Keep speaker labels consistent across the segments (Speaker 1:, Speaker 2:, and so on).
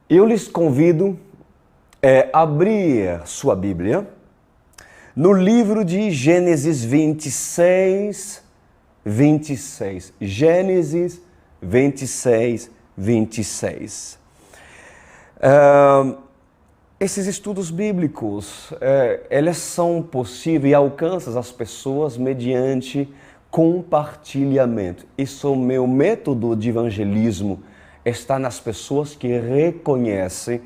Speaker 1: Eu lhes convido a abrir sua Bíblia no livro de Gênesis 26. Gênesis 26. Esses estudos bíblicos, eles são possíveis e alcançam as pessoas mediante compartilhamento. Isso é o meu método de evangelismo, está nas pessoas que reconhecem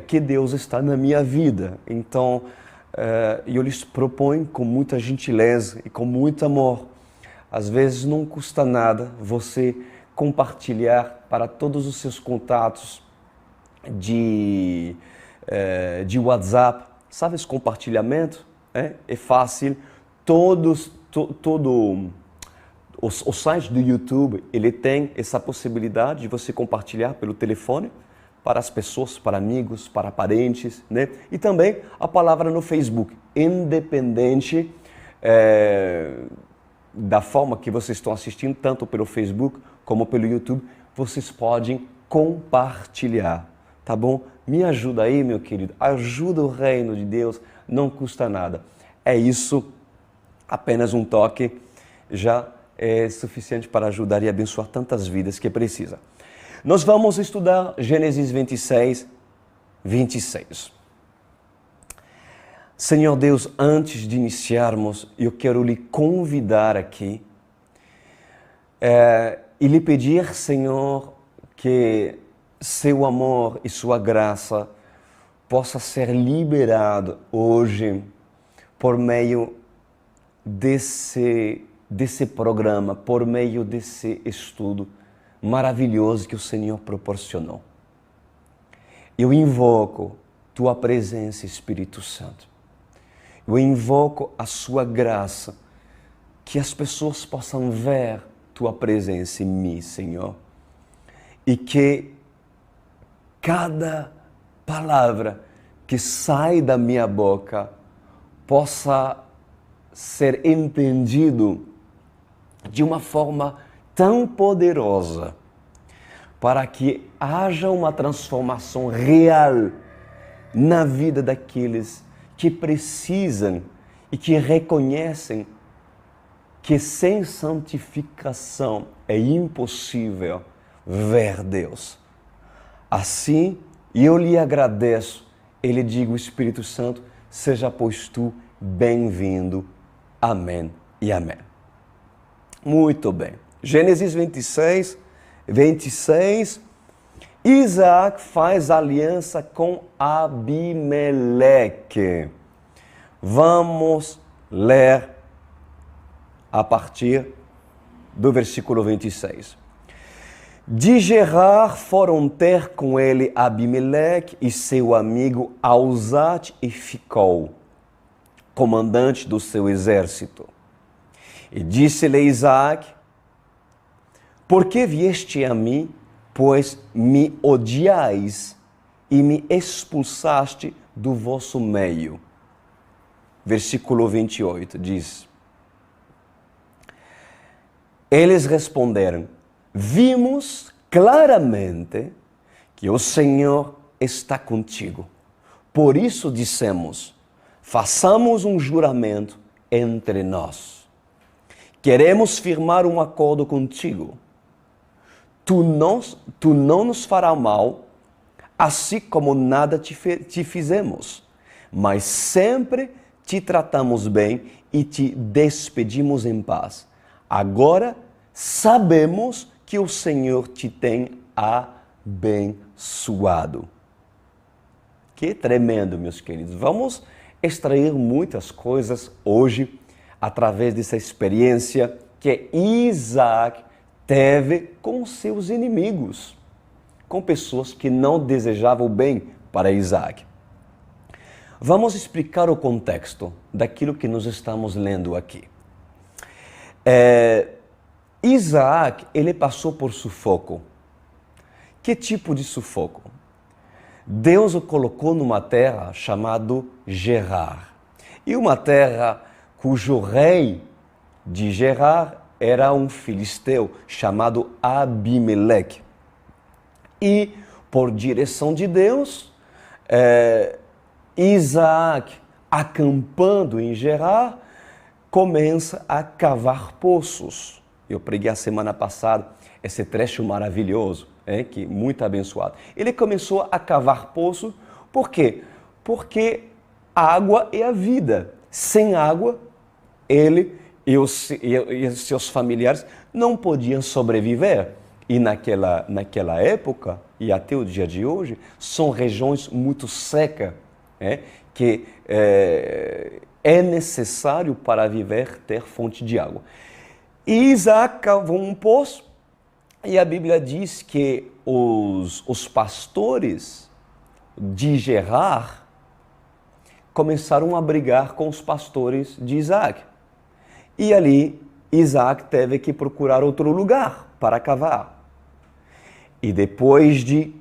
Speaker 1: que Deus está na minha vida. Então, eu lhes proponho com muita gentileza e com muito amor. Às vezes não custa nada você compartilhar para todos os seus contatos de WhatsApp. Sabe esse compartilhamento? É fácil. O site do YouTube, ele tem essa possibilidade de você compartilhar pelo telefone para as pessoas, para amigos, para parentes, né? E também a palavra no Facebook, independente da forma que vocês estão assistindo, tanto pelo Facebook como pelo YouTube, vocês podem compartilhar, tá bom? Me ajuda aí, meu querido, ajuda o reino de Deus, não custa nada. É isso, apenas um toque já é suficiente para ajudar e abençoar tantas vidas que precisa. Nós vamos estudar Gênesis 26. Senhor Deus, antes de iniciarmos, eu quero lhe convidar aqui e lhe pedir, Senhor, que seu amor e sua graça possa ser liberado hoje por meio desse programa, por meio desse estudo maravilhoso que o Senhor proporcionou. Eu invoco tua presença, Espírito Santo. Eu invoco a sua graça, que as pessoas possam ver tua presença em mim, Senhor. E que cada palavra que sai da minha boca possa ser entendido de uma forma tão poderosa para que haja uma transformação real na vida daqueles que precisam e que reconhecem que sem santificação é impossível ver Deus. Assim, eu lhe agradeço e lhe digo, Espírito Santo, seja pois tu bem-vindo. Amém e amém. Muito bem. Gênesis 26. Isaac faz aliança com Abimeleque. Vamos ler a partir do versículo 26. De Gerar foram ter com ele Abimeleque e seu amigo Auzate e Ficol, comandante do seu exército. E disse-lhe Isaac: por que vieste a mim, pois me odiais e me expulsaste do vosso meio? Versículo 28 diz: eles responderam: vimos claramente que o Senhor está contigo. Por isso dissemos: façamos um juramento entre nós. Queremos firmar um acordo contigo. Tu não nos farás mal, assim como nada te fizemos, mas sempre te tratamos bem e te despedimos em paz. Agora sabemos que o Senhor te tem abençoado. Que tremendo, meus queridos. Vamos extrair muitas coisas hoje através dessa experiência que Isaac teve com seus inimigos, com pessoas que não desejavam o bem para Isaac. Vamos explicar o contexto daquilo que nós estamos lendo aqui. Isaac, ele passou por sufoco. Que tipo de sufoco? Deus o colocou numa terra chamada Gerar. E uma terra cujo rei de Gerar era um filisteu chamado Abimeleque. E por direção de Deus, Isaac, acampando em Gerar, começa a cavar poços. Eu preguei a semana passada esse trecho maravilhoso, que muito abençoado. Ele começou a cavar poço, por quê? Porque água é a vida. Sem água, ele e os seus familiares não podiam sobreviver. E naquela época, e até o dia de hoje, são regiões muito secas, que é necessário para viver ter fonte de água. E Isaac cavou um poço, e a Bíblia diz que os pastores de Gerar começaram a brigar com os pastores de Isaac. E ali Isaac teve que procurar outro lugar para cavar. E depois de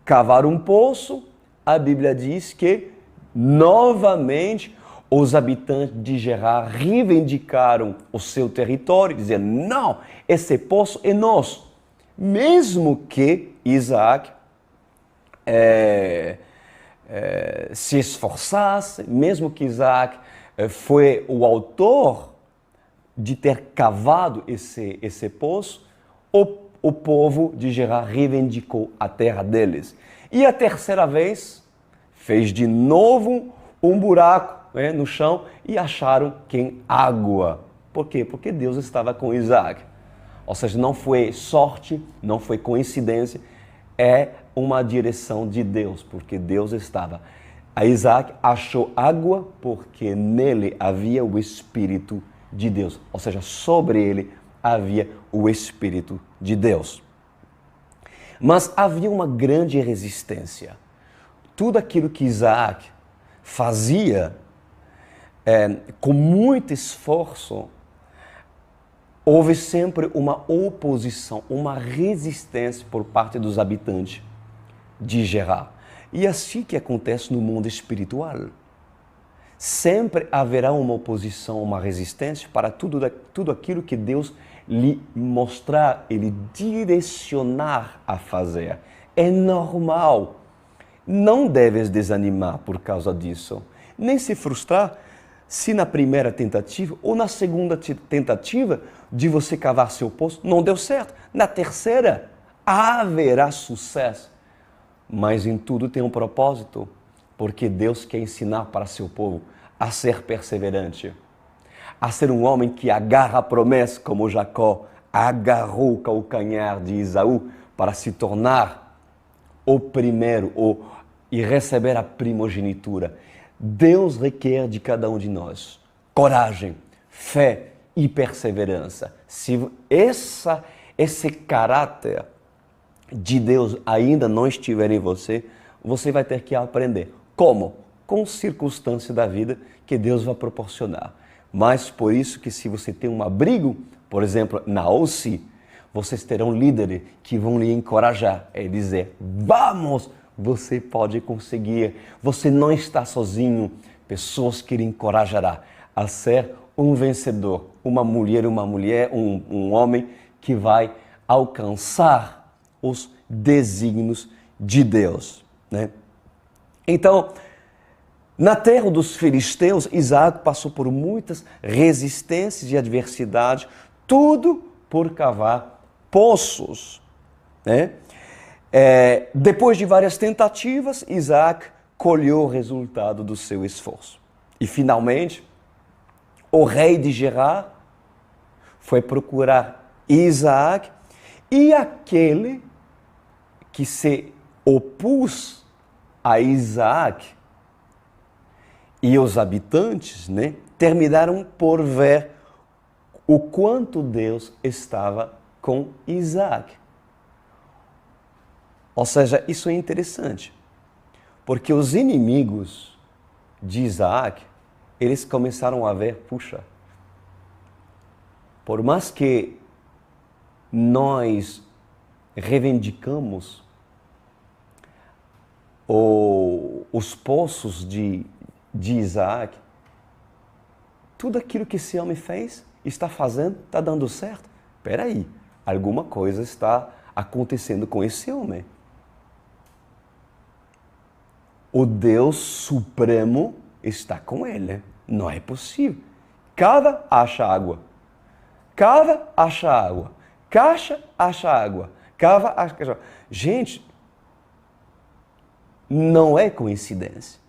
Speaker 1: cavar um poço, a Bíblia diz que novamente os habitantes de Gerar reivindicaram o seu território, dizendo, não, esse poço é nosso. Mesmo que Isaac se esforçasse, mesmo que Isaac foi o autor de ter cavado esse poço, o povo de Gerar reivindicou a terra deles. E a terceira vez, fez de novo um buraco no chão e acharam água. Por quê? Porque Deus estava com Isaac. Ou seja, não foi sorte, não foi coincidência, é uma direção de Deus, porque Deus estava. A Isaac achou água porque nele havia o Espírito de Deus. Ou seja, sobre ele havia o Espírito de Deus. Mas havia uma grande resistência. Tudo aquilo que Isaac fazia com muito esforço, houve sempre uma oposição, uma resistência por parte dos habitantes de Gerar. E assim que acontece no mundo espiritual. Sempre haverá uma oposição, uma resistência para tudo aquilo que Deus lhe mostrar, ele direcionar a fazer. É normal. Não deves desanimar por causa disso, nem se frustrar se na primeira tentativa ou na segunda tentativa de você cavar seu poço não deu certo. Na terceira haverá sucesso, mas em tudo tem um propósito, porque Deus quer ensinar para seu povo a ser perseverante, a ser um homem que agarra a promessa, como Jacó agarrou o calcanhar de Esaú para se tornar o primeiro e receber a primogenitura. Deus requer de cada um de nós coragem, fé e perseverança. Se esse caráter de Deus ainda não estiver em você, você vai ter que aprender. Como? Com circunstâncias da vida que Deus vai proporcionar. Mas por isso que se você tem um abrigo, por exemplo, na OC, vocês terão líderes que vão lhe encorajar e dizer, vamos, você pode conseguir, você não está sozinho. Pessoas que lhe encorajarão a ser um vencedor, uma mulher, um homem que vai alcançar os desígnios de Deus, né? Então, na terra dos filisteus, Isaac passou por muitas resistências e adversidades, tudo por cavar poços, né? Depois de várias tentativas, Isaac colheu o resultado do seu esforço. E finalmente, o rei de Gerar foi procurar Isaac, e aquele que se opôs a Isaac e os habitantes, né, terminaram por ver o quanto Deus estava com Isaac. Ou seja, isso é interessante, porque os inimigos de Isaac, eles começaram a ver, puxa, por mais que nós reivindicamos os poços de Isaac, tudo aquilo que esse homem fez, está fazendo, está dando certo. Espera aí, alguma coisa está acontecendo com esse homem. O Deus Supremo está com ele. Não é possível. Cava, acha água. Cava, acha água. Caixa, acha água. Cava, acha água. Gente, não é coincidência.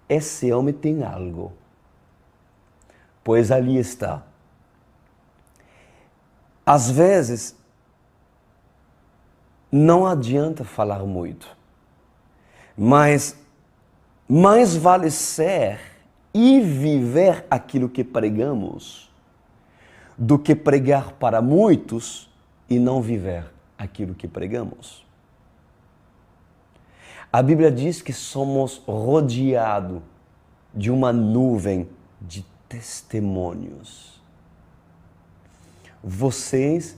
Speaker 1: Esse homem tem algo. Pois ali está. Às vezes, não adianta falar muito, mas mais vale ser e viver aquilo que pregamos do que pregar para muitos e não viver aquilo que pregamos. A Bíblia diz que somos rodeados de uma nuvem de testemunhos. Vocês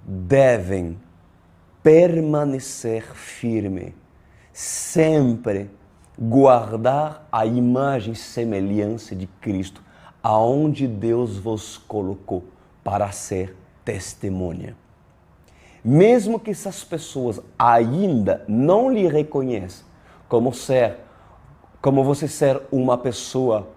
Speaker 1: devem permanecer firme, sempre guardar a imagem e semelhança de Cristo, aonde Deus vos colocou para ser testemunha. Mesmo que essas pessoas ainda não lhe reconheçam como você ser uma pessoa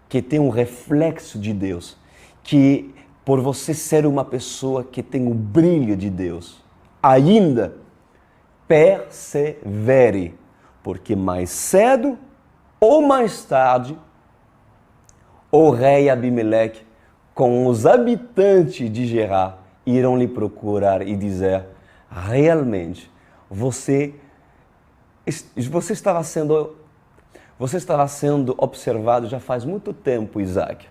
Speaker 1: que tem um reflexo de Deus, que por você ser uma pessoa que tem o brilho de Deus, ainda persevere, porque mais cedo ou mais tarde, o rei Abimeleque com os habitantes de Gerar irão lhe procurar e dizer: realmente, você estava sendo observado já faz muito tempo, Isaac.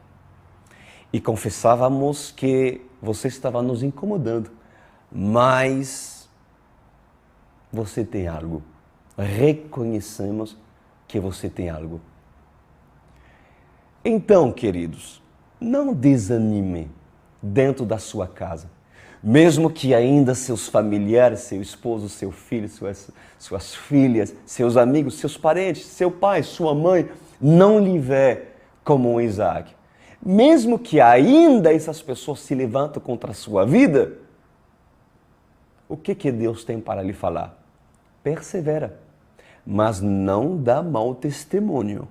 Speaker 1: E confessávamos que você estava nos incomodando, mas você tem algo. Reconhecemos que você tem algo. Então, queridos, não desanime dentro da sua casa. Mesmo que ainda seus familiares, seu esposo, seu filho, suas filhas, seus amigos, seus parentes, seu pai, sua mãe, não lhe vê como um Isaac. Mesmo que ainda essas pessoas se levantam contra a sua vida, o que Deus tem para lhe falar? Persevera, mas não dá mau testemunho.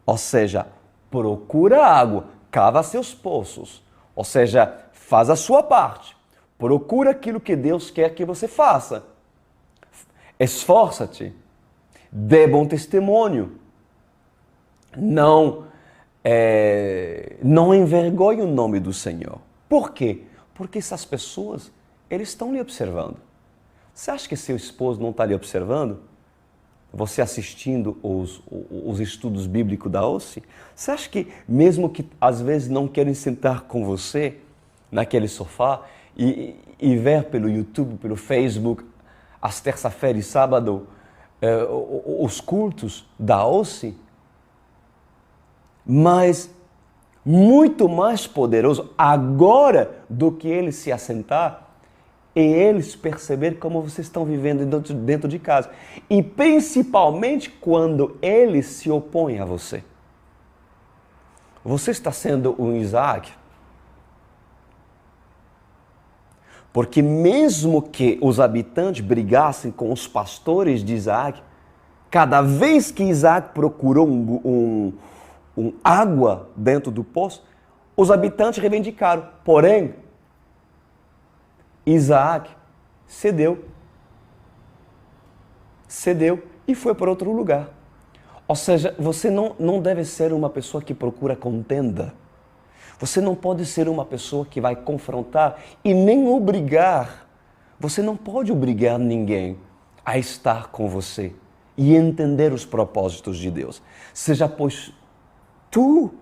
Speaker 1: Ou seja, procura água, cava seus poços. Ou seja, faz a sua parte. Procura aquilo que Deus quer que você faça. Esforça-te. Dê bom testemunho. Não envergonhe o nome do Senhor. Por quê? Porque essas pessoas, eles estão lhe observando. Você acha que seu esposo não está lhe observando? Você assistindo os estudos bíblicos da OSCE? Você acha que, mesmo que às vezes não querem sentar com você naquele sofá e ver pelo YouTube, pelo Facebook, às terça-feiras e sábado, os cultos da OSCE? Mas muito mais poderoso agora do que eles se assentar e eles perceber como vocês estão vivendo dentro de casa. E principalmente quando eles se opõem a você. Você está sendo um Isaac? Porque mesmo que os habitantes brigassem com os pastores de Isaac, cada vez que Isaac procurou água dentro do poço, os habitantes reivindicaram. Porém, Isaac cedeu e foi para outro lugar. Ou seja, você não deve ser uma pessoa que procura contenda. Você não pode ser uma pessoa que vai confrontar e nem obrigar. Você não pode obrigar ninguém a estar com você e entender os propósitos de Deus. Seja, pois, tu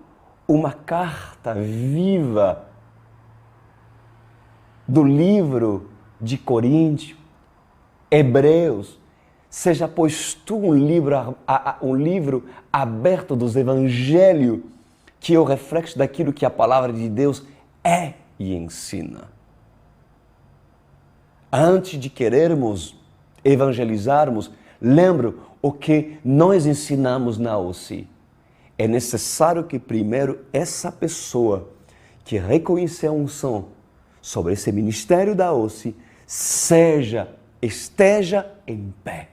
Speaker 1: uma carta viva do livro de Coríntios, Hebreus. Seja, pois, tu um livro aberto dos evangelhos, que é o reflexo daquilo que a palavra de Deus é e ensina. Antes de querermos evangelizarmos, lembra o que nós ensinamos na OSCE. É necessário que primeiro essa pessoa que reconhecer a unção sobre esse ministério da OSCE esteja em pé.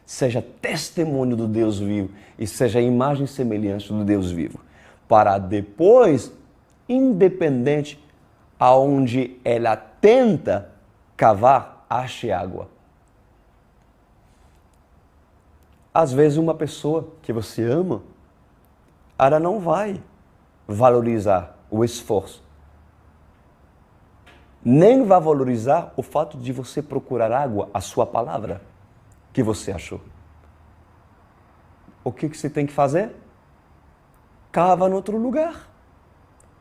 Speaker 1: seja testemunho do Deus vivo e seja imagem e semelhança do Deus vivo, para depois, independente aonde ela tenta cavar, ache água. Às vezes uma pessoa que você ama, ela não vai valorizar o esforço, nem vai valorizar o fato de você procurar água, a sua palavra, que você achou. O que você tem que fazer? Cava em outro lugar.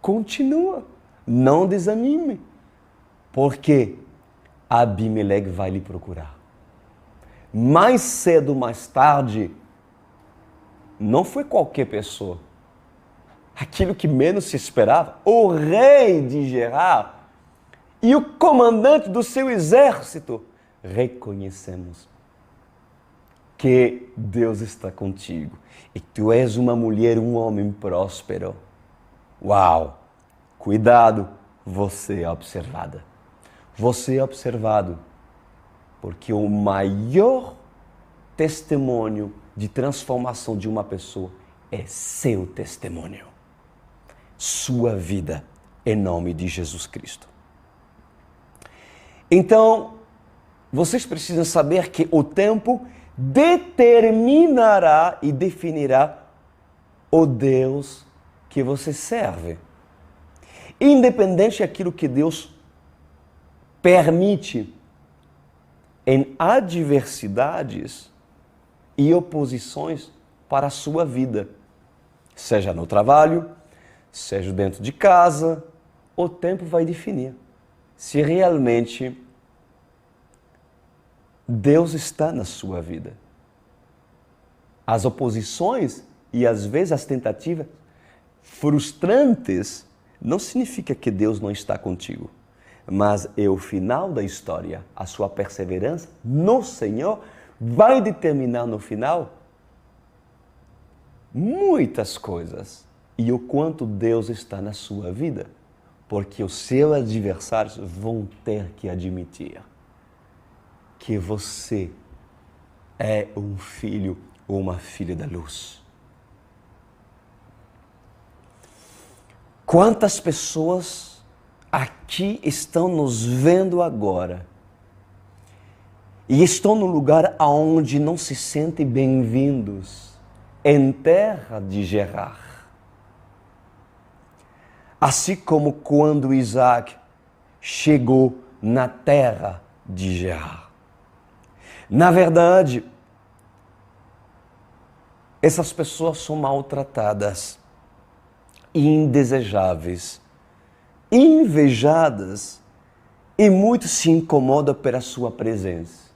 Speaker 1: Continua. Não desanime. Porque Abimeleque vai lhe procurar. Mais cedo, mais tarde, não foi qualquer pessoa. Aquilo que menos se esperava, o rei de Gerar e o comandante do seu exército, reconhecemos que Deus está contigo e tu és uma mulher, um homem próspero. Uau! Cuidado, você é observada. Você é observado, porque o maior testemunho de transformação de uma pessoa é seu testemunho. Sua vida, em nome de Jesus Cristo. Então, vocês precisam saber que o tempo determinará e definirá o Deus que você serve. Independente daquilo que Deus permite em adversidades e oposições para a sua vida, seja no trabalho, seja dentro de casa, o tempo vai definir se realmente Deus está na sua vida. As oposições e às vezes as tentativas frustrantes não significa que Deus não está contigo, mas é o final da história. A sua perseverança no Senhor vai determinar no final muitas coisas e o quanto Deus está na sua vida, porque os seus adversários vão ter que admitir que você é um filho ou uma filha da luz. Quantas pessoas aqui estão nos vendo agora e estão no lugar onde não se sentem bem-vindos, em terra de Gerar? Assim como quando Isaac chegou na terra de Gerar. Na verdade, essas pessoas são maltratadas, indesejáveis, invejadas e muitos se incomodam pela sua presença.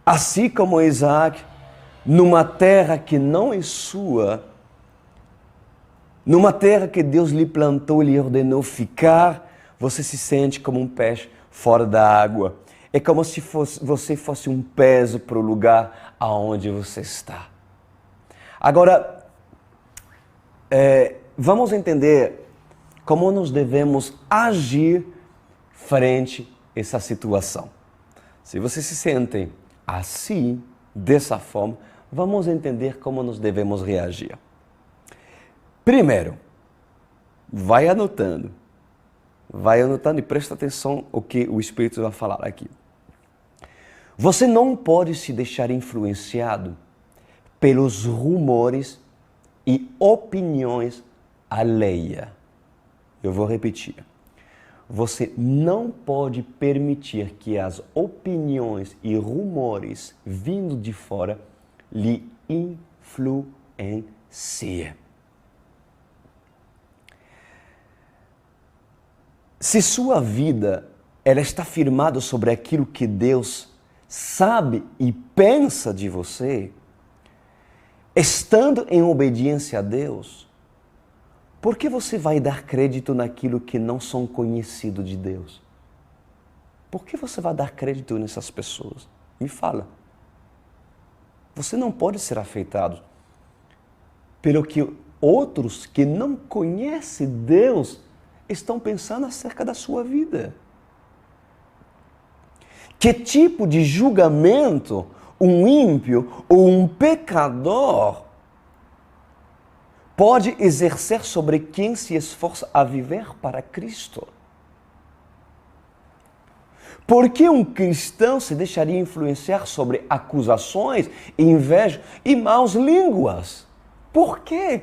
Speaker 1: Assim como Isaac, numa terra que não é sua, numa terra que Deus lhe plantou, lhe ordenou ficar, você se sente como um peixe fora da água. É como se você fosse um peso para o lugar aonde você está. Agora, vamos entender como nós devemos agir frente a essa situação. Se vocês se sentem assim, dessa forma, vamos entender como nós devemos reagir. Primeiro, vai anotando e presta atenção ao que o Espírito vai falar aqui. Você não pode se deixar influenciado pelos rumores e opiniões alheias. Eu vou repetir. Você não pode permitir que as opiniões e rumores vindo de fora lhe influenciem. Se sua vida ela está firmada sobre aquilo que Deus sabe e pensa de você, estando em obediência a Deus, por que você vai dar crédito naquilo que não são conhecidos de Deus? Por que você vai dar crédito nessas pessoas? Me fala. Você não pode ser afetado pelo que outros que não conhecem Deus estão pensando acerca da sua vida. Que tipo de julgamento um ímpio ou um pecador pode exercer sobre quem se esforça a viver para Cristo? Por que um cristão se deixaria influenciar sobre acusações, inveja e maus línguas? Por quê?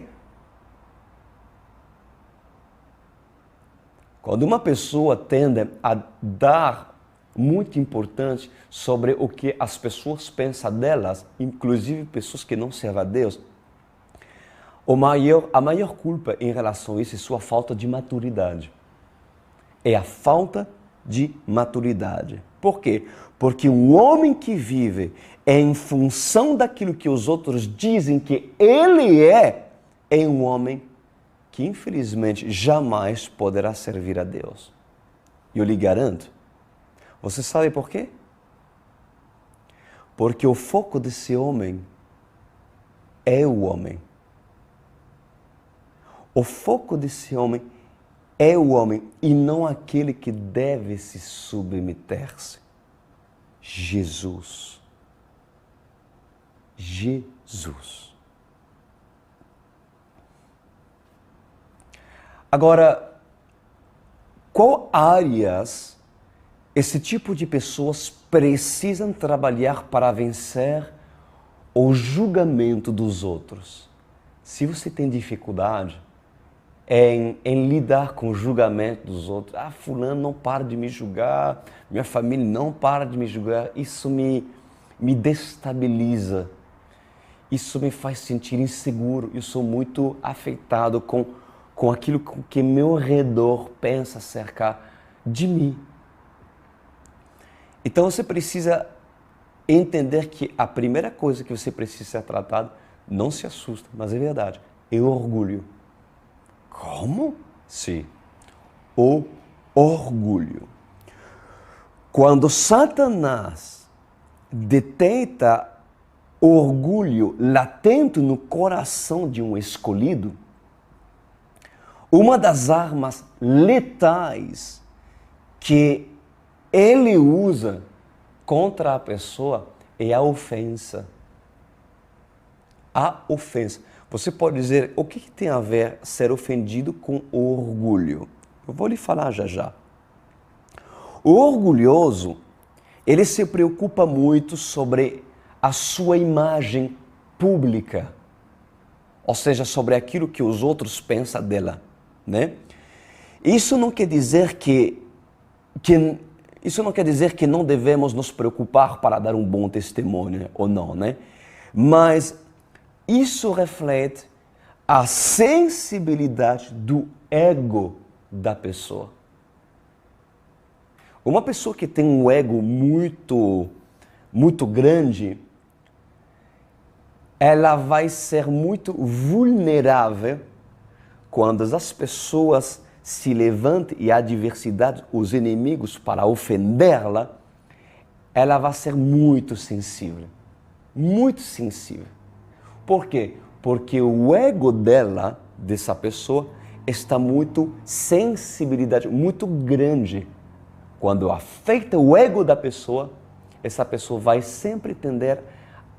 Speaker 1: Quando uma pessoa tende a dar muito importante sobre o que as pessoas pensam delas, inclusive pessoas que não servem a Deus, a maior culpa em relação a isso é sua falta de maturidade. É a falta de maturidade. Por quê? Porque um homem que vive em função daquilo que os outros dizem que ele é um homem que infelizmente jamais poderá servir a Deus. E eu lhe garanto. Você sabe por quê? Porque o foco desse homem é o homem. O foco desse homem é o homem e não aquele que deve se submeter-se. Jesus. Jesus. Agora, qual áreas esse tipo de pessoas precisam trabalhar para vencer o julgamento dos outros? Se você tem dificuldade em lidar com o julgamento dos outros, fulano não para de me julgar, minha família não para de me julgar, isso me destabiliza, isso me faz sentir inseguro, eu sou muito afetado com aquilo que meu redor pensa acerca de mim. Então você precisa entender que a primeira coisa que você precisa ser tratado, não se assusta, mas é verdade, é o orgulho. Como? Sim, o orgulho. Quando Satanás detecta orgulho latente no coração de um escolhido, uma das armas letais que ele usa contra a pessoa é a ofensa. A ofensa. Você pode dizer, o que tem a ver ser ofendido com orgulho? Eu vou lhe falar já já. O orgulhoso, ele se preocupa muito sobre a sua imagem pública. Ou seja, sobre aquilo que os outros pensam dela, né? Isso não quer dizer que não devemos nos preocupar para dar um bom testemunho ou não, né? Mas isso reflete a sensibilidade do ego da pessoa. Uma pessoa que tem um ego muito grande, ela vai ser muito vulnerável quando as pessoas se levantam e a adversidade, os inimigos, para ofendê-la, ela vai ser muito sensível. Muito sensível. Por quê? Porque o ego dela, dessa pessoa, está muito sensibilidade, muito grande. Quando afeta o ego da pessoa, essa pessoa vai sempre tender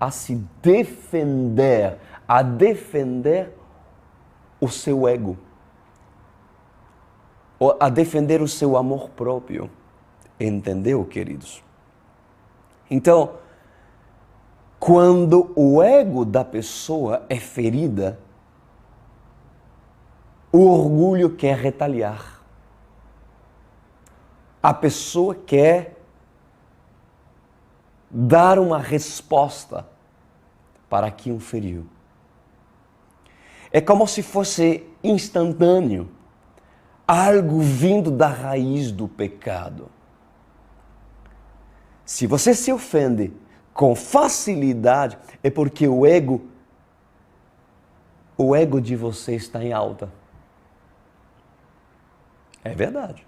Speaker 1: a se defender, a defender o seu ego, ou a defender o seu amor próprio. Entendeu, queridos? Então, quando o ego da pessoa é ferida, o orgulho quer retaliar. A pessoa quer dar uma resposta para quem o feriu. É como se fosse instantâneo, algo vindo da raiz do pecado. Se você se ofende com facilidade, é porque o ego de você está em alta. É verdade.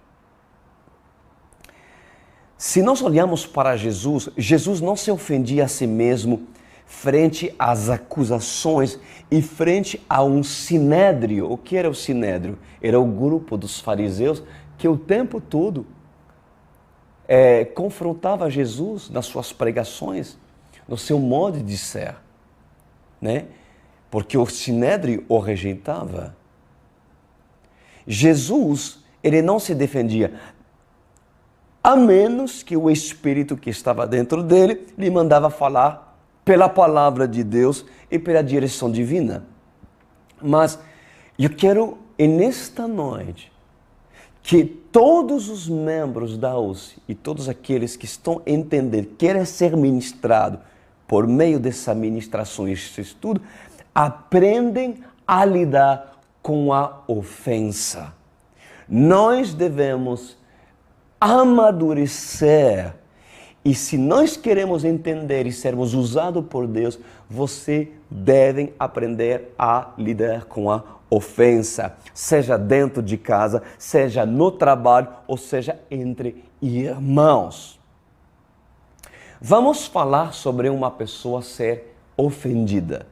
Speaker 1: Se nós olhamos para Jesus, Jesus não se ofendia a si mesmo frente às acusações e frente a um sinédrio. O que era o sinédrio? Era o grupo dos fariseus que o tempo todo confrontava Jesus nas suas pregações, no seu modo de ser, né? Porque o Sinédrio o rejeitava. Jesus, ele não se defendia, a menos que o Espírito que estava dentro dele lhe mandava falar pela palavra de Deus e pela direção divina. Mas eu quero, nesta noite, que todos os membros da UC e todos aqueles que estão a entender, querem ser ministrados por meio dessa ministração e esse estudo, aprendem a lidar com a ofensa. Nós devemos amadurecer. E se nós queremos entender e sermos usados por Deus, você deve aprender a lidar com a ofensa, seja dentro de casa, seja no trabalho, ou seja entre irmãos. Vamos falar sobre uma pessoa ser ofendida.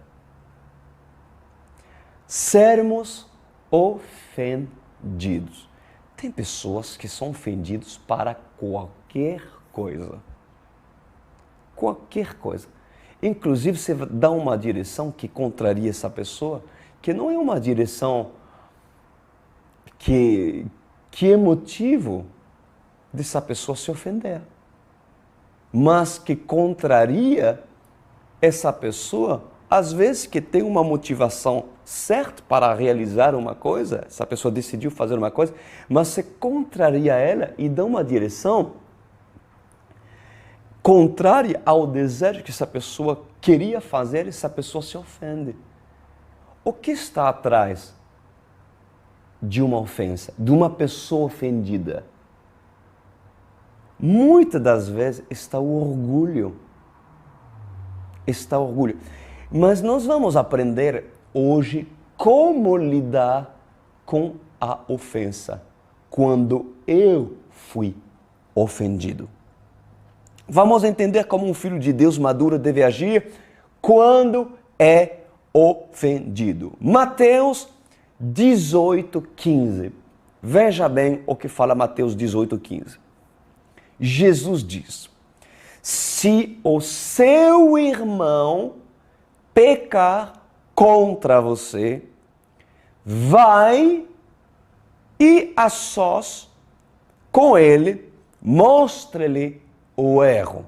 Speaker 1: Sermos ofendidos. Tem pessoas que são ofendidas para qualquer coisa. Qualquer coisa. Inclusive, você dá uma direção que contraria essa pessoa, que não é uma direção que é motivo dessa pessoa se ofender, mas que contraria essa pessoa, às vezes que tem uma motivação certa para realizar uma coisa, essa pessoa decidiu fazer uma coisa, mas você contraria ela e dá uma direção contrária ao desejo que essa pessoa queria fazer, essa pessoa se ofende. O que está atrás de uma ofensa, de uma pessoa ofendida? Muitas das vezes está o orgulho. Está o orgulho. Mas nós vamos aprender hoje como lidar com a ofensa quando eu fui ofendido. Vamos entender como um filho de Deus maduro deve agir quando é ofendido. Mateus 18:15. Veja bem o que fala Mateus 18:15. Jesus diz: se o seu irmão pecar contra você, vai e a sós com ele, mostre-lhe o erro.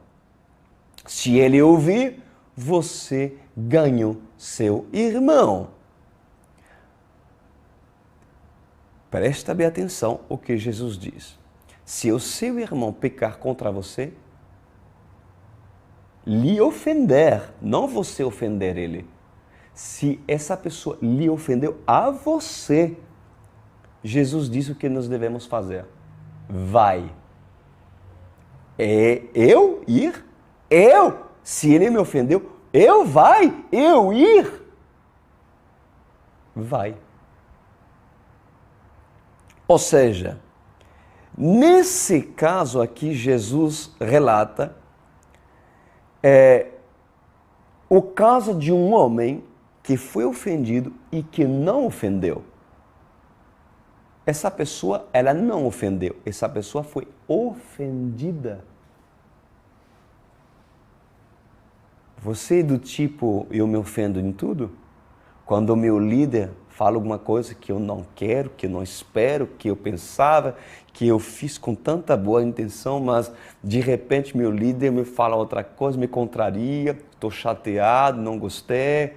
Speaker 1: Se ele ouvir, você ganhou seu irmão. Presta bem atenção ao que Jesus diz. Se o seu irmão pecar contra você, lhe ofender, não você ofender ele. Se essa pessoa lhe ofendeu a você, Jesus disse o que nós devemos fazer. Vai. É eu ir? Eu? Se ele me ofendeu, eu ir? Vai. Ou seja, nesse caso aqui, Jesus relata o caso de um homem que foi ofendido e que não ofendeu. Essa pessoa, ela não ofendeu. Essa pessoa foi ofendida. Você é do tipo, eu me ofendo em tudo? Quando o meu líder fala alguma coisa que eu não quero, que eu não espero, que eu pensava, que eu fiz com tanta boa intenção, mas de repente meu líder me fala outra coisa, me contraria, estou chateado, não gostei.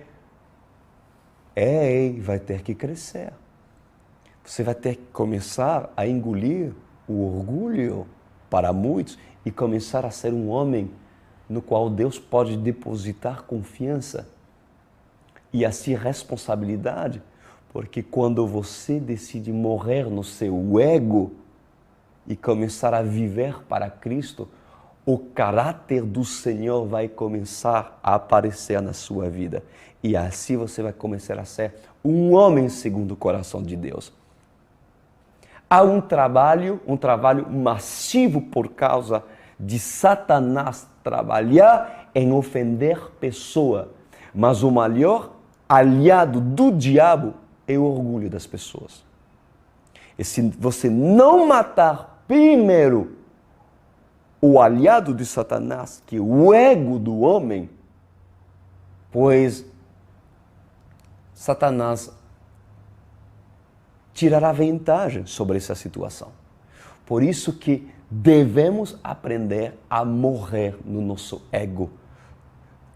Speaker 1: Vai ter que crescer. Você vai ter que começar a engolir o orgulho para muitos e começar a ser um homem no qual Deus pode depositar confiança e assim responsabilidade, porque quando você decide morrer no seu ego e começar a viver para Cristo, o caráter do Senhor vai começar a aparecer na sua vida e assim você vai começar a ser um homem segundo o coração de Deus. Há um trabalho massivo por causa de Satanás trabalhar em ofender pessoa. Mas o maior aliado do diabo é o orgulho das pessoas. E se você não matar primeiro o aliado de Satanás, que é o ego do homem, pois Satanás tirará vantagem sobre essa situação. Por isso que devemos aprender a morrer no nosso ego,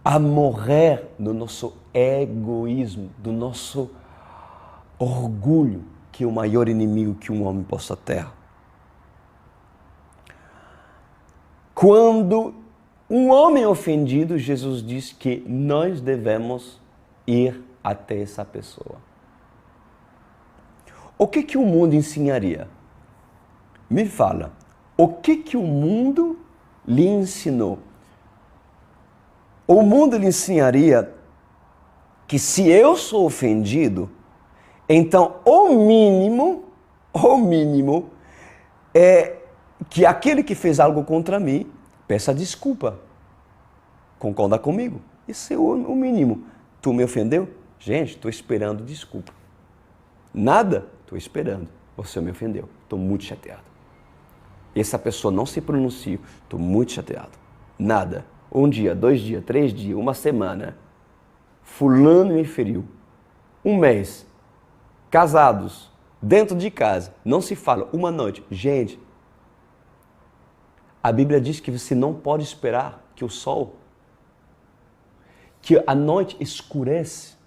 Speaker 1: a morrer no nosso egoísmo, do nosso orgulho, que é o maior inimigo que um homem possa ter. Quando um homem é ofendido, Jesus diz que nós devemos ir até essa pessoa. O que o mundo ensinaria? Me fala, o que o mundo lhe ensinou? O mundo lhe ensinaria que se eu sou ofendido, então o mínimo é que aquele que fez algo contra mim peça desculpa. Concorda comigo? Isso é o mínimo. Tu me ofendeu? Gente, estou esperando desculpa. Nada? Estou esperando. Você me ofendeu. Estou muito chateado. Essa pessoa não se pronuncia. Estou muito chateado. Nada. 1 dia, 2 dias, 3 dias, 1 semana. Fulano me feriu. 1 mês. Casados. Dentro de casa. Não se fala. 1 noite. Gente, a Bíblia diz que você não pode esperar que o sol, que a noite escurece,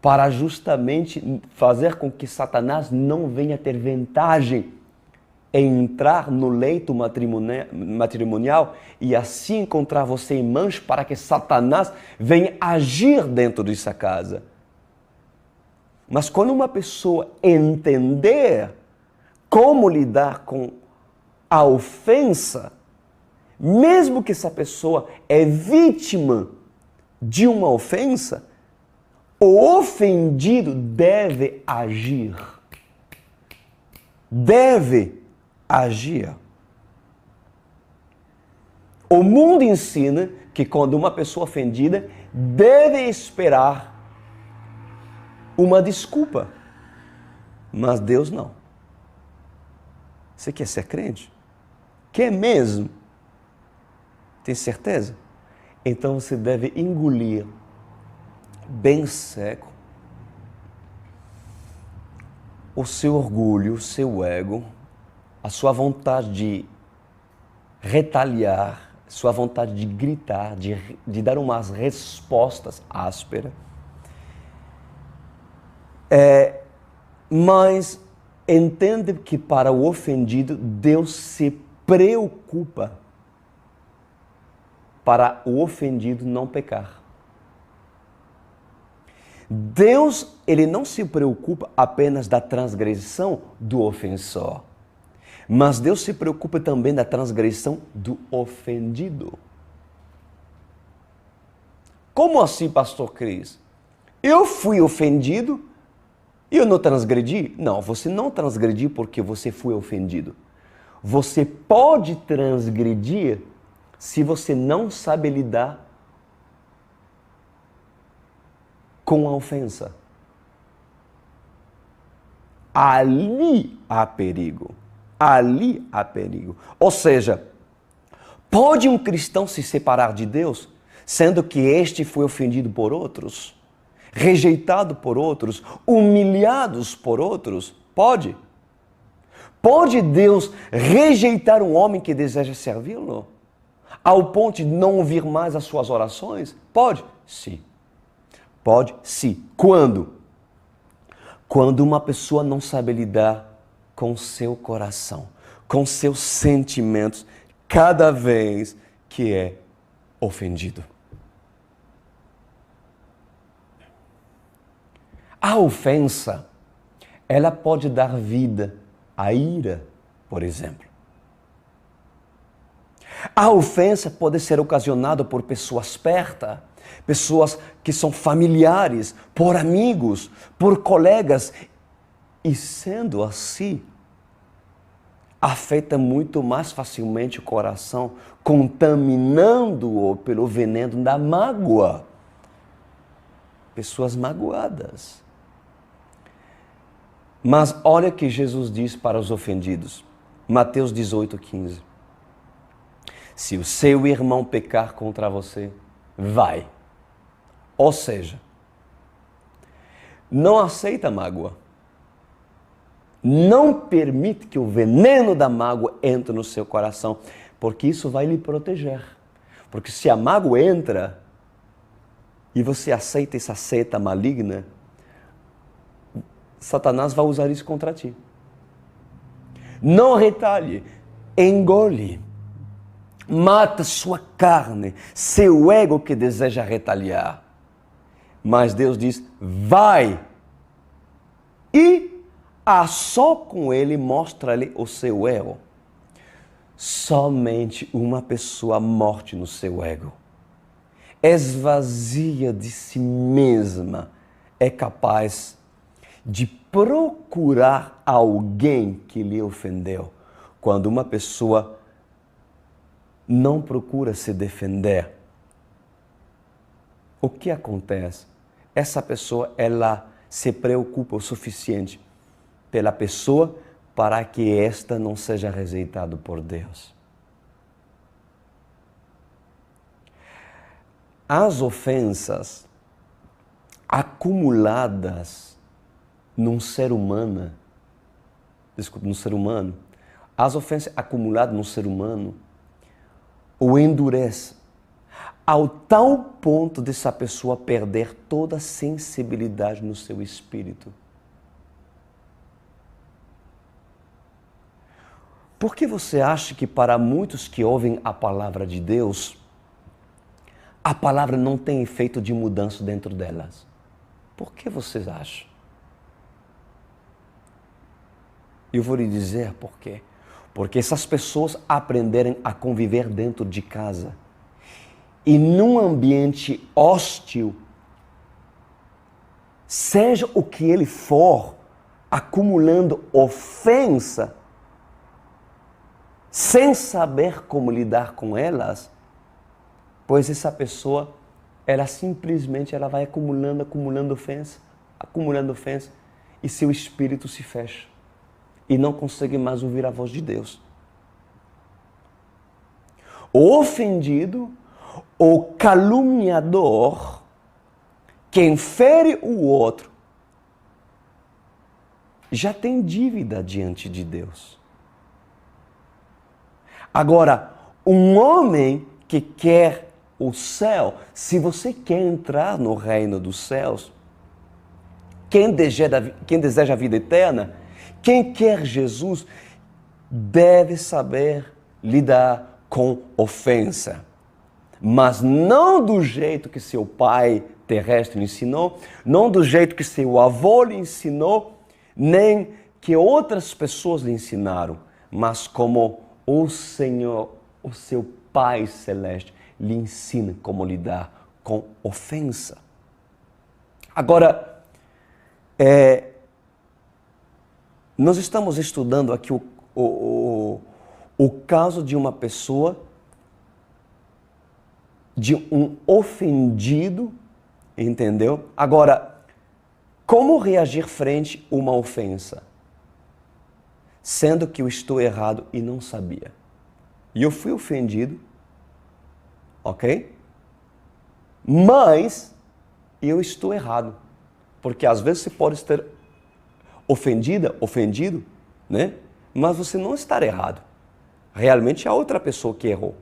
Speaker 1: para justamente fazer com que Satanás não venha ter vantagem em entrar no leito matrimonial e assim encontrar você em mãos para que Satanás venha agir dentro dessa casa. Mas quando uma pessoa entender como lidar com a ofensa, mesmo que essa pessoa é vítima de uma ofensa, o ofendido deve agir. Deve agir. O mundo ensina que quando uma pessoa ofendida deve esperar uma desculpa. Mas Deus não. Você quer ser crente? Quer mesmo? Tem certeza? Então você deve engolir bem seco o seu orgulho, o seu ego, a sua vontade de retaliar, sua vontade de gritar, de dar umas respostas ásperas. Mas entende que para o ofendido, Deus se preocupa para o ofendido não pecar. Deus, ele não se preocupa apenas da transgressão do ofensor, mas Deus se preocupa também da transgressão do ofendido. Como assim, pastor Cris? Eu fui ofendido e eu não transgredi? Não, você não transgrediu porque você foi ofendido. Você pode transgredir se você não sabe lidar com a ofensa. Ali há perigo. Ali há perigo. Ou seja, pode um cristão se separar de Deus, sendo que este foi ofendido por outros, rejeitado por outros, humilhados por outros? Pode. Pode Deus rejeitar um homem que deseja servi-lo? Ao ponto de não ouvir mais as suas orações? Pode? Sim. Pode? Sim. Quando? Quando uma pessoa não sabe lidar com seu coração, com seus sentimentos, cada vez que é ofendido. A ofensa, ela pode dar vida à ira, por exemplo. A ofensa pode ser ocasionada por pessoas perto, pessoas que são familiares, por amigos, por colegas. E sendo assim, afeta muito mais facilmente o coração, contaminando-o pelo veneno da mágoa. Pessoas magoadas. Mas olha o que Jesus diz para os ofendidos. Mateus 18:15. Se o seu irmão pecar contra você, vai. Ou seja, não aceita mágoa. Não permite que o veneno da mágoa entre no seu coração, porque isso vai lhe proteger. Porque se a mágoa entra e você aceita essa seta maligna, Satanás vai usar isso contra ti. Não retalhe, engole, mata sua carne, seu ego que deseja retaliar. Mas Deus diz, vai e a só com ele mostra-lhe o seu ego. Somente uma pessoa morte no seu ego, esvazia de si mesma, é capaz de procurar alguém que lhe ofendeu. Quando uma pessoa não procura se defender, o que acontece? Essa pessoa, ela se preocupa o suficiente pela pessoa para que esta não seja rejeitada por Deus. As ofensas acumuladas num ser humano, as ofensas acumuladas no ser humano o endurece ao tal ponto dessa pessoa perder toda a sensibilidade no seu espírito. Por que você acha que para muitos que ouvem a palavra de Deus, a palavra não tem efeito de mudança dentro delas? Por que vocês acham? Eu vou lhe dizer por quê. Porque essas pessoas aprenderem a conviver dentro de casa e num ambiente hostil, seja o que ele for, acumulando ofensa, sem saber como lidar com elas, pois essa pessoa, ela simplesmente vai acumulando ofensa, e seu espírito se fecha e não consegue mais ouvir a voz de Deus. O ofendido, o caluniador, quem fere o outro, já tem dívida diante de Deus. Agora, um homem que quer o céu, se você quer entrar no reino dos céus, quem deseja a vida eterna, quem quer Jesus, deve saber lidar com ofensa. Mas não do jeito que seu pai terrestre lhe ensinou, não do jeito que seu avô lhe ensinou, nem que outras pessoas lhe ensinaram, mas como o Senhor, o seu Pai Celeste, lhe ensina como lidar com ofensa. Agora, nós estamos estudando aqui o caso de uma pessoa, de um ofendido, entendeu? Agora, como reagir frente a uma ofensa? Sendo que eu estou errado e não sabia. E eu fui ofendido, ok? Mas eu estou errado. Porque às vezes você pode estar ofendido, né? Mas você não está errado. Realmente é a outra pessoa que errou.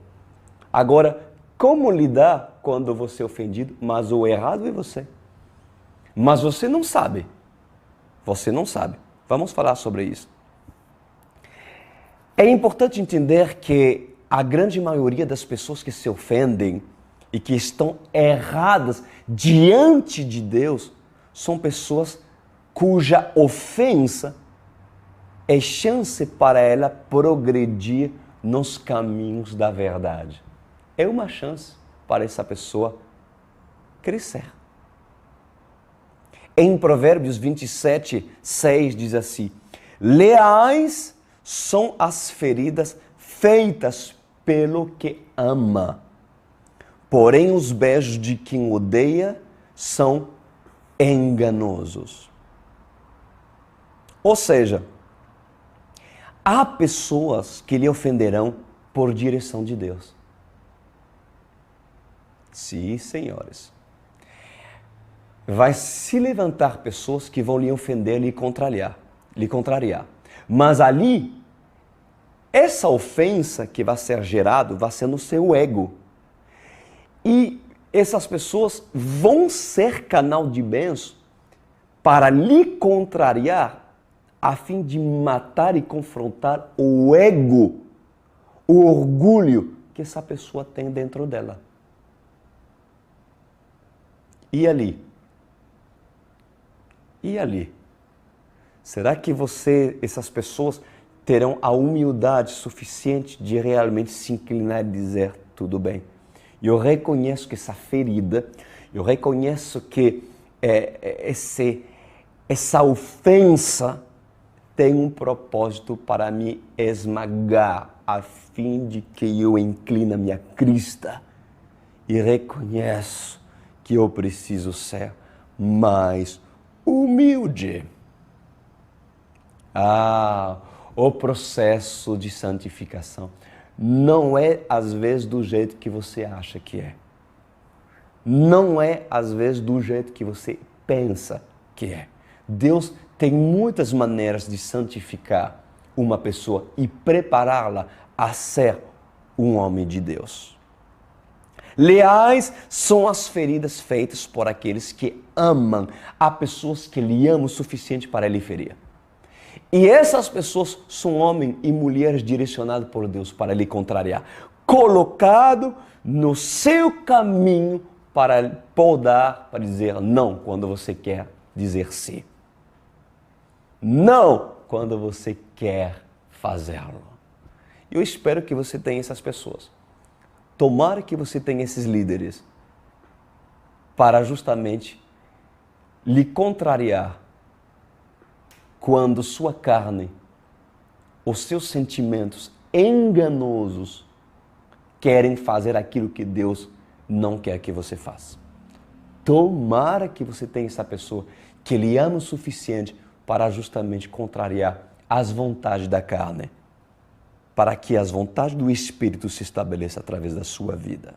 Speaker 1: Agora, como lidar quando você é ofendido, mas o errado é você? Mas você não sabe. Você não sabe. Vamos falar sobre isso. É importante entender que a grande maioria das pessoas que se ofendem e que estão erradas diante de Deus são pessoas cuja ofensa é chance para ela progredir nos caminhos da verdade. É uma chance para essa pessoa crescer. Em Provérbios 27:6 diz assim: leais são as feridas feitas pelo que ama, porém os beijos de quem odeia são enganosos. Ou seja, Há pessoas que lhe ofenderão por direção de Deus. Sim, senhores. Vai se levantar pessoas que vão lhe ofender, lhe contrariar. Mas ali, essa ofensa que vai ser gerada vai ser no seu ego. E essas pessoas vão ser canal de bênção para lhe contrariar, a fim de matar e confrontar o ego, o orgulho que essa pessoa tem dentro dela. E ali? E ali? Será que essas pessoas terão a humildade suficiente de realmente se inclinar e dizer tudo bem? Eu reconheço que essa ferida, eu reconheço que essa ofensa tem um propósito para me esmagar, a fim de que eu incline a minha crista e reconheço que eu preciso ser mais humilde. O processo de santificação não é, às vezes, do jeito que você acha que é. Não é, às vezes, do jeito que você pensa que é. Deus tem muitas maneiras de santificar uma pessoa e prepará-la a ser um homem de Deus. Leais são as feridas feitas por aqueles que amam. Há pessoas que lhe amam o suficiente para lhe ferir. E essas pessoas são homens e mulheres direcionados por Deus para lhe contrariar, colocado no seu caminho para podar, para dizer não quando você quer dizer sim. Não quando você quer fazê-lo. Eu espero que você tenha essas pessoas. Tomara que você tenha esses líderes para justamente lhe contrariar quando sua carne, os seus sentimentos enganosos querem fazer aquilo que Deus não quer que você faça. Tomara que você tenha essa pessoa que lhe ama o suficiente para justamente contrariar as vontades da carne, para que as vontades do Espírito se estabeleçam através da sua vida.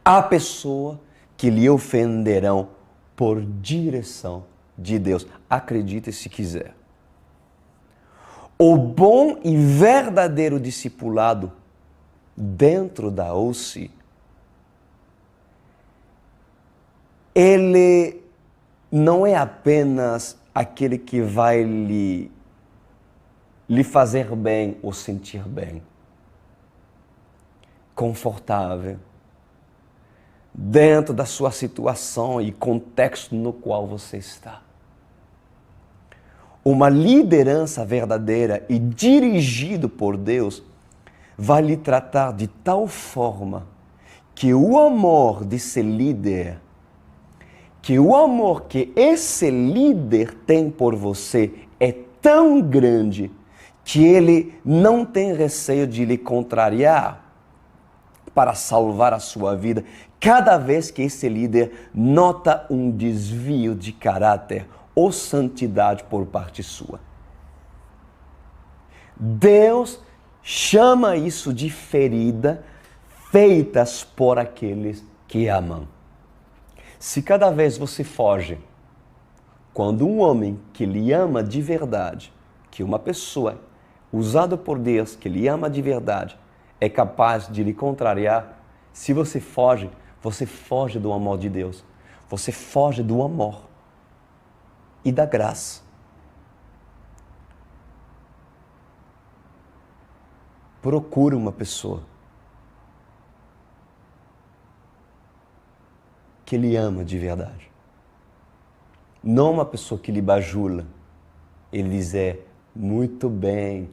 Speaker 1: Há pessoas que lhe ofenderão por direção de Deus. Acredite se quiser. O bom e verdadeiro discipulado dentro da OC, ele não é apenas aquele que vai lhe fazer bem ou sentir bem, confortável, dentro da sua situação e contexto no qual você está. Uma liderança verdadeira e dirigido por Deus vai lhe tratar de tal forma que o amor desse líder, que o amor que esse líder tem por você é tão grande que ele não tem receio de lhe contrariar para salvar a sua vida cada vez que esse líder nota um desvio de caráter ou santidade por parte sua. Deus chama isso de ferida feitas por aqueles que amam. Se cada vez você foge, quando um homem que lhe ama de verdade, que uma pessoa usada por Deus, que lhe ama de verdade, é capaz de lhe contrariar, se você foge do amor de Deus. Você foge do amor e da graça. Procure uma pessoa que lhe ama de verdade. Não uma pessoa que lhe bajula. Ele diz, muito bem,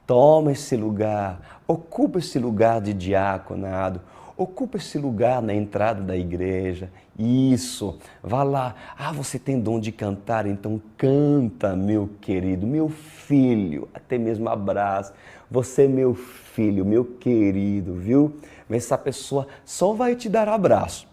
Speaker 1: toma esse lugar, ocupa esse lugar de diaconado, ocupa esse lugar na entrada da igreja. Isso, vá lá. Você tem dom de cantar, então canta, meu querido, meu filho, até mesmo abraço. Você é meu filho, meu querido, viu? Mas essa pessoa só vai te dar abraço,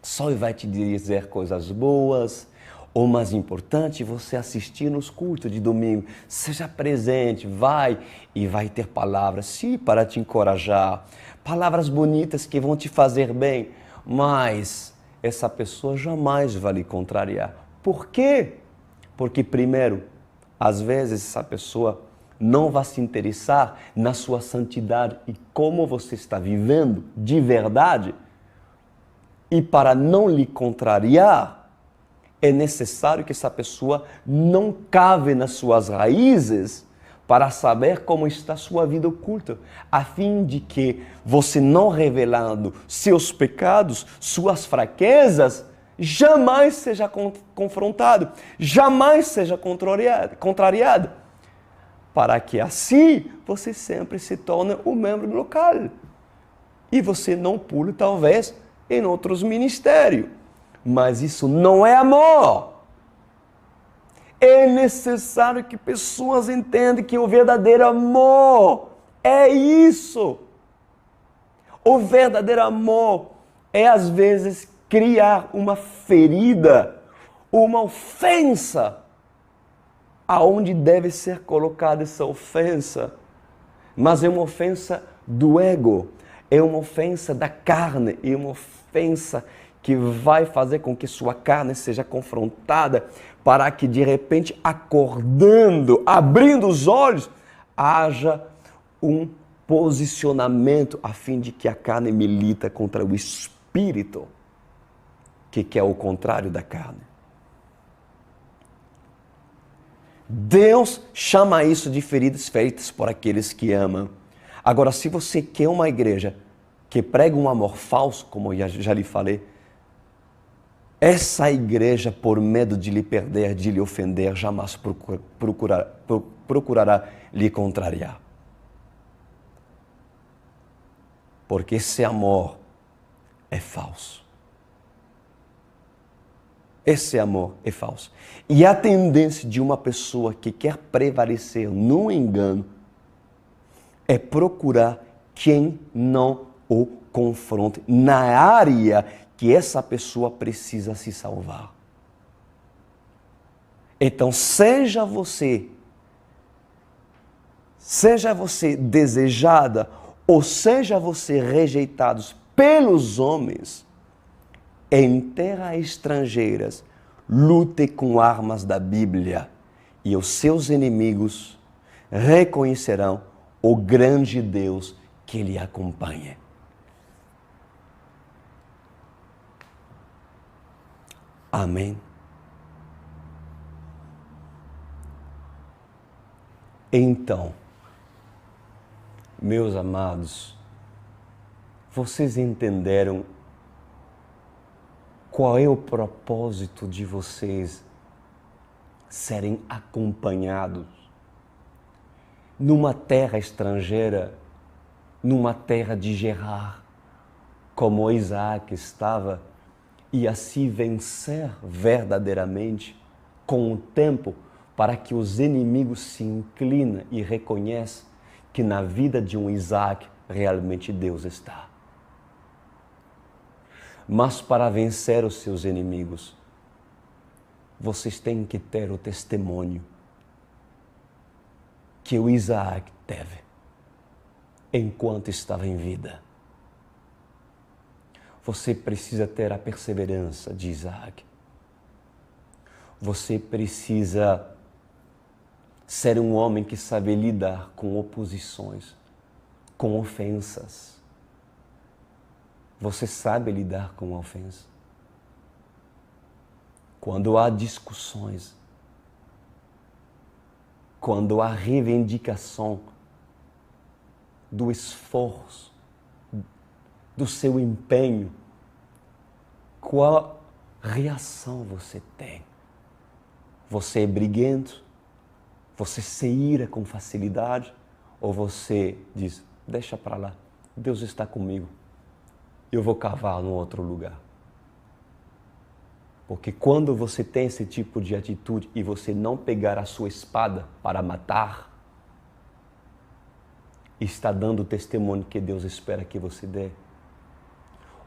Speaker 1: só vai te dizer coisas boas, O mais importante é você assistir nos cultos de domingo. Seja presente, vai e vai ter palavras, sim, para te encorajar. Palavras bonitas que vão te fazer bem, mas essa pessoa jamais vai lhe contrariar. Por quê? Porque, primeiro, às vezes essa pessoa não vai se interessar na sua santidade e como você está vivendo de verdade. E para não lhe contrariar, é necessário que essa pessoa não cave nas suas raízes para saber como está a sua vida oculta, a fim de que você, não revelando seus pecados, suas fraquezas, jamais seja confrontado, jamais seja contrariado, para que assim você sempre se torne um membro local e você não pule talvez em outros ministérios. Mas isso não é amor. É necessário que pessoas entendam que o verdadeiro amor é isso. O verdadeiro amor é, às vezes, criar uma ferida, uma ofensa, aonde deve ser colocada essa ofensa. Mas é uma ofensa do ego, é uma ofensa da carne, é uma ofensa que vai fazer com que sua carne seja confrontada, para que de repente, acordando, abrindo os olhos, haja um posicionamento a fim de que a carne milita contra o espírito, que é o contrário da carne. Deus chama isso de feridas feitas por aqueles que amam. Agora, se você quer uma igreja que prega um amor falso, como eu já lhe falei, essa igreja, por medo de lhe perder, de lhe ofender, jamais procurará lhe contrariar. Porque esse amor é falso. Esse amor é falso. E a tendência de uma pessoa que quer prevalecer no engano é procurar quem não o confronte na área que essa pessoa precisa se salvar. Então, seja você desejada ou seja você rejeitados pelos homens, em terras estrangeiras, lute com armas da Bíblia e os seus inimigos reconhecerão o grande Deus que lhe acompanha. Amém. Então, meus amados, vocês entenderam qual é o propósito de vocês serem acompanhados numa terra estrangeira, numa terra de Gerar, como Isaac estava, e assim vencer verdadeiramente com o tempo, para que os inimigos se inclinem e reconheçam que na vida de um Isaac realmente Deus está. Mas para vencer os seus inimigos, vocês têm que ter o testemunho que o Isaac teve enquanto estava em vida. Você precisa ter a perseverança de Isaac. Você precisa ser um homem que sabe lidar com oposições, com ofensas. Você sabe lidar com a ofensa? Quando há discussões, quando há reivindicação do esforço, do seu empenho, qual reação você tem? Você é briguento? Você se ira com facilidade? Ou você diz, deixa para lá, Deus está comigo, eu vou cavar num outro lugar? Porque quando você tem esse tipo de atitude e você não pegar a sua espada para matar, está dando o testemunho que Deus espera que você dê,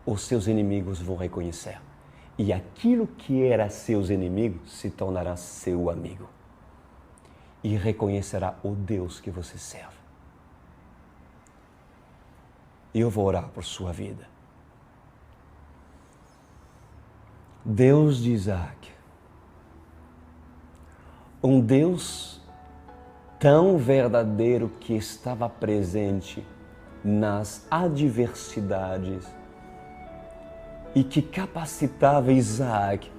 Speaker 1: os seus inimigos vão reconhecer. E aquilo que era seus inimigos se tornará seu amigo. E reconhecerá o Deus que você serve. Eu vou orar por sua vida. Deus de Isaac, um Deus tão verdadeiro que estava presente nas adversidades e que capacitava Isaac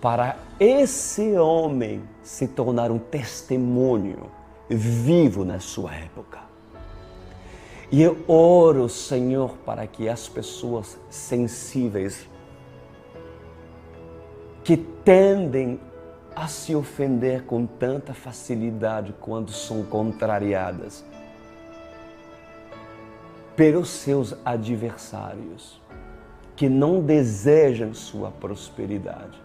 Speaker 1: para esse homem se tornar um testemunho vivo na sua época. E eu oro, Senhor, para que as pessoas sensíveis que tendem a se ofender com tanta facilidade quando são contrariadas pelos seus adversários, que não desejam sua prosperidade,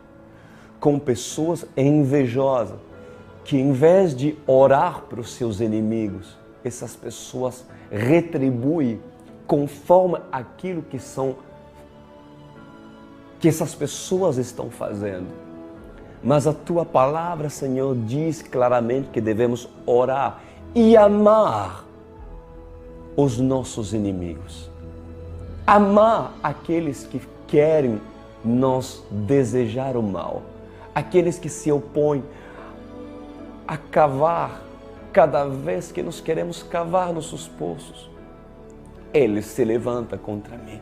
Speaker 1: com pessoas invejosas, que em vez de orar para os seus inimigos, essas pessoas retribuem conforme aquilo que essas pessoas estão fazendo. Mas a tua palavra, Senhor, diz claramente que devemos orar e amar os nossos inimigos. Amar aqueles que querem nos desejar o mal. Aqueles que se opõem a cavar cada vez que nós queremos cavar nossos poços. Eles se levantam contra mim.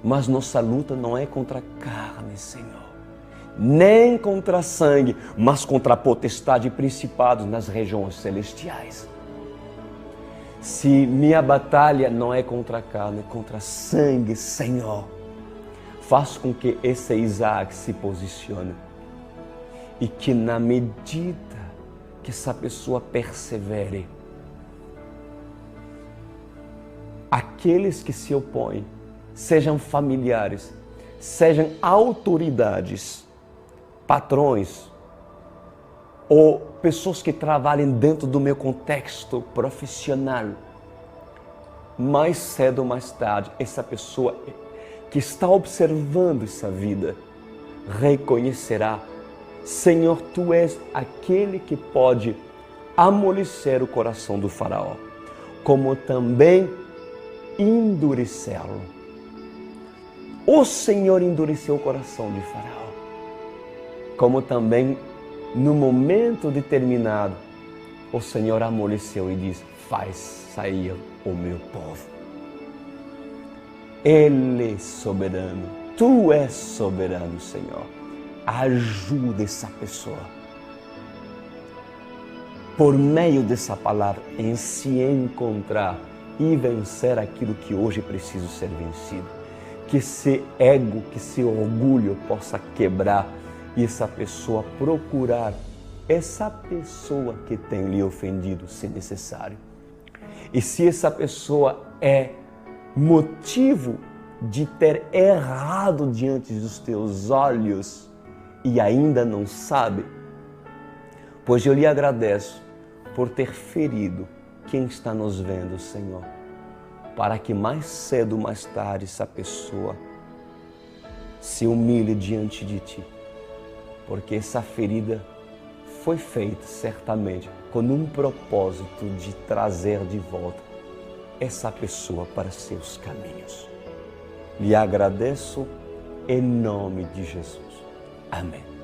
Speaker 1: Mas nossa luta não é contra a carne, Senhor. Nem contra sangue, mas contra a potestade e principados nas regiões celestiais. Se minha batalha não é contra a carne, é contra sangue, Senhor, faz com que esse Isaac se posicione e que na medida que essa pessoa persevere, aqueles que se opõem, sejam familiares, sejam autoridades, patrões ou pessoas que trabalhem dentro do meu contexto profissional, mais cedo ou mais tarde, essa pessoa que está observando essa vida reconhecerá: Senhor, Tu és aquele que pode amolecer o coração do faraó, como também endurecê-lo. O Senhor endureceu o coração de Faraó, como também no momento determinado o Senhor amoleceu e diz: faz sair o meu povo. Ele é soberano, Tu és soberano, Senhor. Ajuda essa pessoa, por meio dessa palavra, em se encontrar e vencer aquilo que hoje precisa ser vencido. Que esse ego, que esse orgulho possa quebrar e essa pessoa procurar essa pessoa que tem lhe ofendido, se necessário. E se essa pessoa é motivo de ter errado diante dos teus olhos e ainda não sabe, pois eu lhe agradeço por ter ferido quem está nos vendo, Senhor, para que mais cedo ou mais tarde essa pessoa se humilhe diante de Ti, porque essa ferida foi feita certamente com um propósito de trazer de volta essa pessoa para seus caminhos. Lhe agradeço em nome de Jesus. Amém.